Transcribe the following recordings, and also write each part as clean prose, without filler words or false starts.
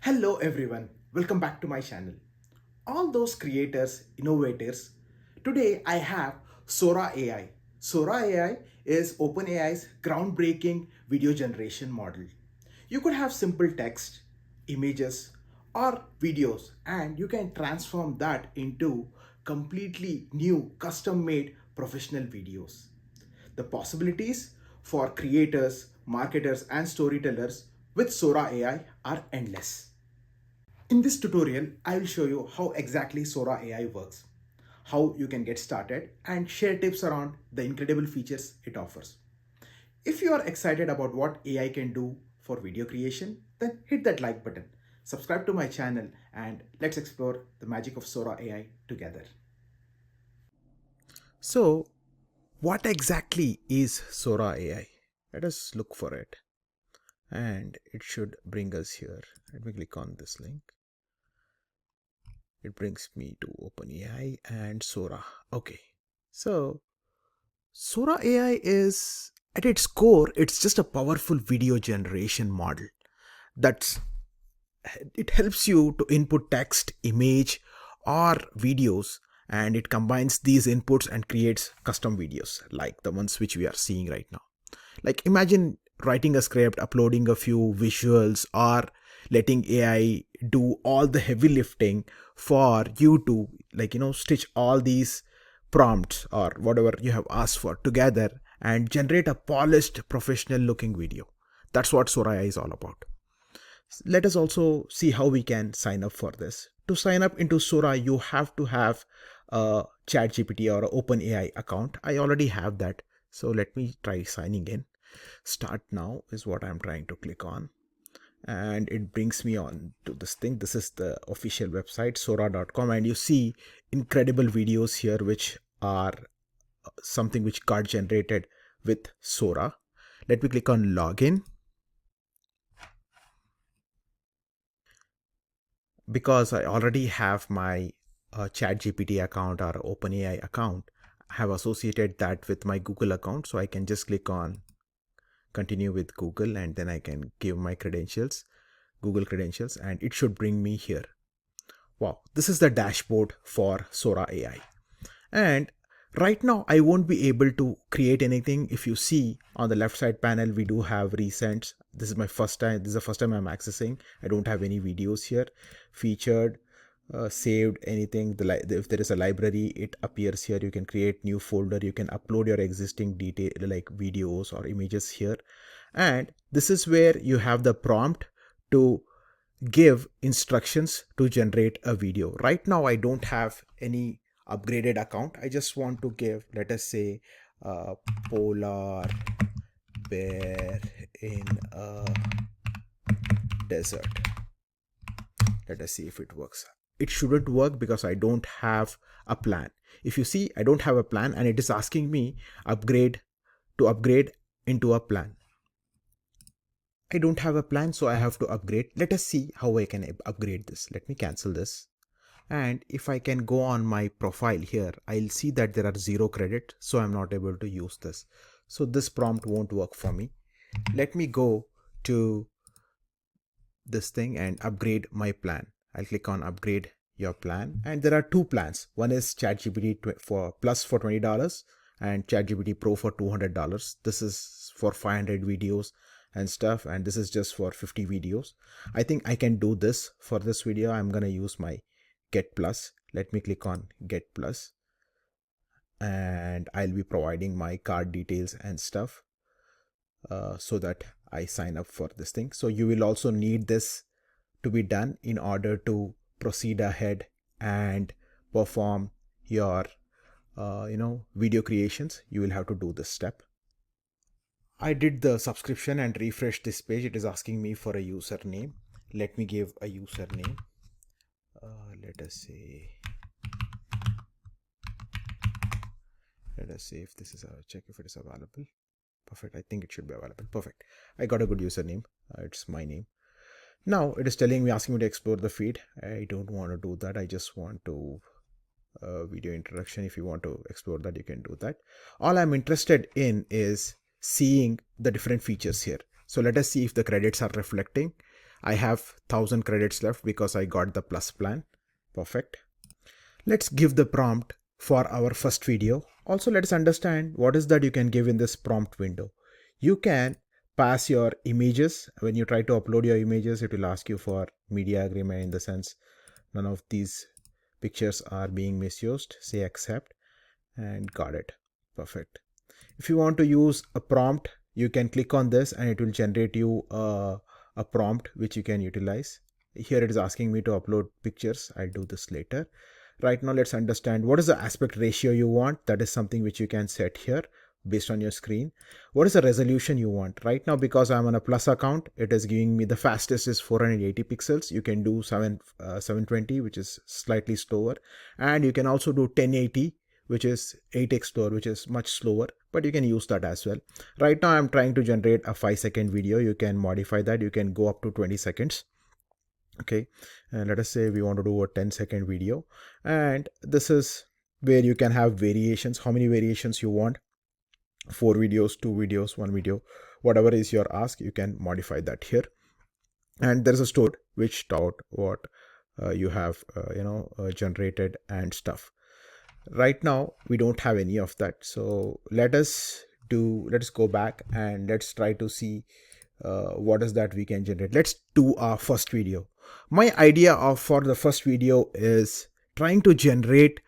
Hello everyone, welcome back to my channel. All those creators, innovators, today I have Sora AI. Sora AI is OpenAI's groundbreaking video generation model. You could have simple text, images, or videos, and you can transform that into completely new custom-made professional videos. The possibilities for creators, marketers, and storytellers with Sora AI are endless. In this tutorial, I will show you how exactly Sora AI works, how you can get started, and share tips around the incredible features it offers. If you are excited about what AI can do for video creation, then hit that like button, subscribe to my channel, and let's explore the magic of Sora AI together. So, what exactly is Sora AI? Let us look for it. And it should bring us here. Let me click on this link. It brings me to OpenAI and Sora. Okay, so Sora AI is at its core, it's just a powerful video generation model. That's it helps you to input text, image, or videos, and it combines these inputs and creates custom videos like the ones which we are seeing right now. Like imagine writing a script, uploading a few visuals, or letting AI do all the heavy lifting for you to stitch all these prompts or whatever you have asked for together and generate a polished professional looking video. That's what Sora AI is all about. Let us also see how we can sign up for this. To sign up into Sora, you have to have a ChatGPT or OpenAI account. I already have that. So let me try signing in. Start now is what I'm trying to click on. And it brings me on to this thing. This is the official website, sora.com. And you see incredible videos here, which are something which got generated with Sora. Let me click on login. Because I already have my ChatGPT account or OpenAI account, I have associated that with my Google account. So I can just click on continue with Google and then I can give my credentials, Google credentials, and it should bring me here. Wow, this is the dashboard for Sora AI. And right now I won't be able to create anything. If you see on the left side panel, we do have recents. This is my first time. This is the first time I'm accessing. I don't have any videos here. Featured, saved, anything. If there is a library, it appears here. You can create new folder. You can upload your existing detail like videos or images here. And this is where you have the prompt to give instructions to generate a video. Right now, I don't have any upgraded account. I just want to give, let us say, polar bear in a desert. Let us see if it works. It shouldn't work because I don't have a plan. If you see, I don't have a plan and it is asking me upgrade into a plan. I don't have a plan, so I have to upgrade. Let us see how I can upgrade this. Let me cancel this. And if I can go on my profile here, I'll see that there are 0 credit, so I'm not able to use this. So this prompt won't work for me. Let me go to this thing and upgrade my plan. I'll click on upgrade your plan, and there are 2 plans. One is ChatGPT for Plus for $20 and ChatGPT Pro for $200. This is for 500 videos and stuff, and this is just for 50 videos. I think I can do this. For this video, I'm gonna use my Get Plus. Let me click on Get Plus, and I'll be providing my card details and stuff so that I sign up for this thing. So you will also need this to be done in order to proceed ahead and perform your video creations. You will have to do this step. I did the subscription and refresh this page. It is asking me for a username. Let me give a username. Let us say if this is check if it is available. Perfect. I think it should be available. Perfect. I got a good username. It's my name. Now it is asking me to explore the feed. I don't want to do that. I just want to video introduction. If you want to explore that, you can do that. All I'm interested in is seeing the different features here. So let us see if the credits are reflecting. I have 1000 credits left because I got the plus plan. Perfect. Let's give the prompt for our first video. Also, let's understand what is that you can give in this prompt window. You can pass your images. When you try to upload your images, it will ask you for media agreement, in the sense none of these pictures are being misused. Say accept, and got it. Perfect. If you want to use a prompt, you can click on this and it will generate you a prompt which you can utilize. Here it is asking me to upload pictures. I'll do this later. Right now, let's understand what is the aspect ratio you want. That is something which you can set here based on your screen. What is the resolution you want? Right now, because I'm on a plus account, it is giving me the fastest is 480 pixels. You can do 720, which is slightly slower, and you can also do 1080, which is 8x slower, which is much slower, but you can use that as well. Right now, I'm trying to generate a 5-second video. You can modify that. You can go up to 20 seconds. Okay, and let us say we want to do a 10-second video, and this is where you can have variations, how many variations you want. 4 videos, 2 videos, 1 video, whatever is your ask, you can modify that here. And there's a store which taught what you have generated and stuff. Right now we don't have any of that, so let's go back and let's try to see what is that we can generate. Let's do our first video. My idea for the first video is trying to generate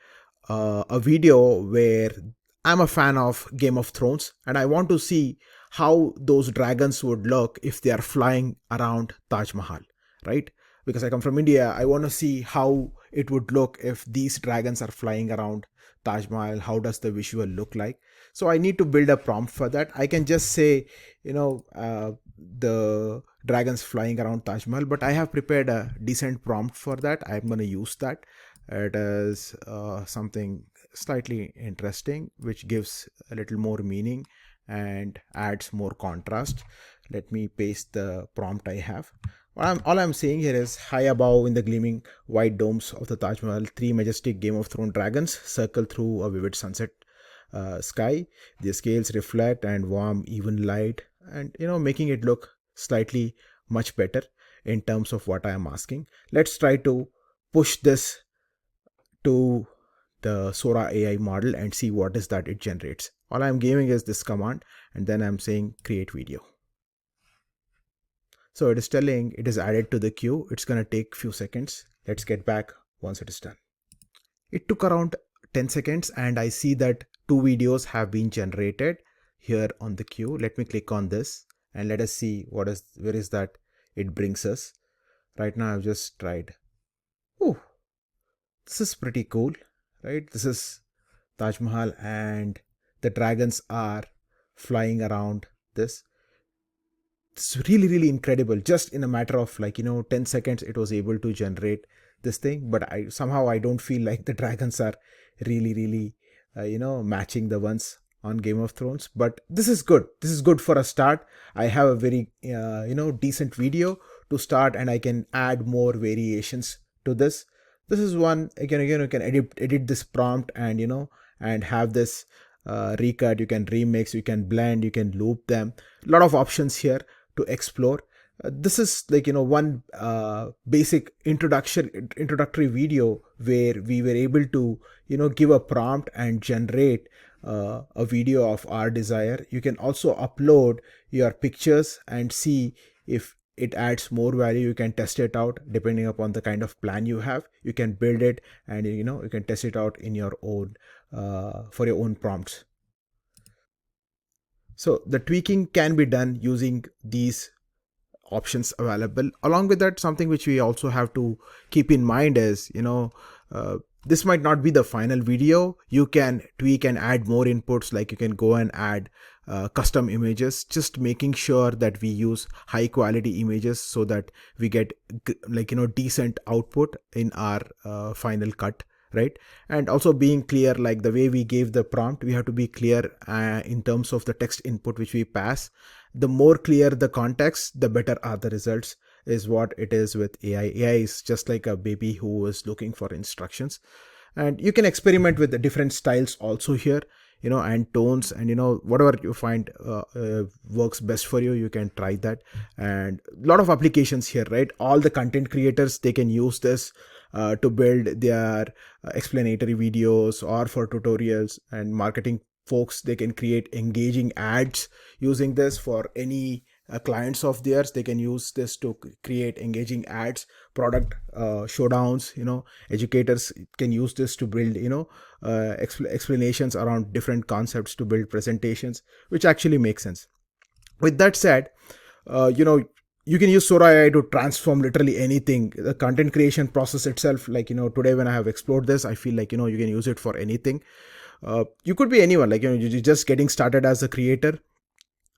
a video where I'm a fan of Game of Thrones and I want to see how those dragons would look if they are flying around Taj Mahal, right? Because I come from India, I want to see how it would look if these dragons are flying around Taj Mahal. How does the visual look like? So I need to build a prompt for that. I can just say, the dragons flying around Taj Mahal, but I have prepared a decent prompt for that. I'm going to use that. It is something slightly interesting, which gives a little more meaning and adds more contrast. Let me paste the prompt I have. All I'm saying here is, high above in the gleaming white domes of the Taj Mahal, 3 majestic Game of Thrones dragons circle through a vivid sunset sky. Their scales reflect and warm even light, and making it look slightly much better in terms of what I am asking. Let's try to push this to the Sora AI model and see what is that it generates. All I'm giving is this command, and then I'm saying create video. So it is telling it is added to the queue. It's going to take few seconds. Let's get back once it is done. It took around 10 seconds and I see that 2 videos have been generated here on the queue. Let me click on this and let us see where is that it brings us. Right now I've just tried. Oh, this is pretty cool, right? This is Taj Mahal and the dragons are flying around this. It's really, really incredible. Just in a matter of 10 seconds, it was able to generate this thing. But I don't feel like the dragons are really, really, matching the ones on Game of Thrones. But this is good. This is good for a start. I have a very, decent video to start, and I can add more variations to this. This is one, again, you can edit this prompt and, and have this recut. You can remix, you can blend, you can loop them. A lot of options here to explore. This is one basic introductory video where we were able to give a prompt and generate a video of our desire. You can also upload your pictures and see if it adds more value. You can test it out depending upon the kind of plan you have. You can build it and you can test it out in your own for your own prompts. So the tweaking can be done using these options available. Along with that, something which we also have to keep in mind is, this might not be the final video. You can tweak and add more inputs, like you can go and add custom images, just making sure that we use high quality images so that we get decent output in our final cut, right? And also being clear, like the way we gave the prompt, we have to be clear in terms of the text input which we pass. The more clear the context, the better are the results, is what it is with AI. AI is just like a baby who is looking for instructions. And you can experiment with the different styles also here. and tones, and whatever you find works best for you, you can try that. And a lot of applications here, right? All the content creators, they can use this to build their explanatory videos, or for tutorials. And marketing folks, they can create engaging ads using this. For any clients of theirs, they can use this to create engaging ads. Product showdowns, educators can use this to build explanations around different concepts, to build presentations, which actually makes sense. With that said, you can use Sora AI to transform literally anything. The content creation process itself, like, today when I have explored this, I feel like, you can use it for anything. You could be anyone, like, you're just getting started as a creator.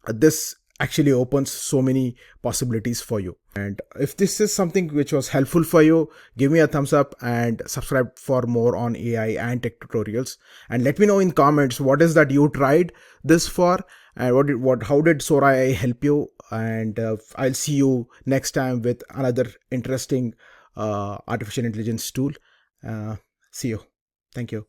This actually opens so many possibilities for you. And if this is something which was helpful for you, give me a thumbs up and subscribe for more on AI and tech tutorials. And let me know in comments what is that you tried this for, and how did Sora AI help you. And I'll see you next time with another interesting artificial intelligence tool. See you. Thank you.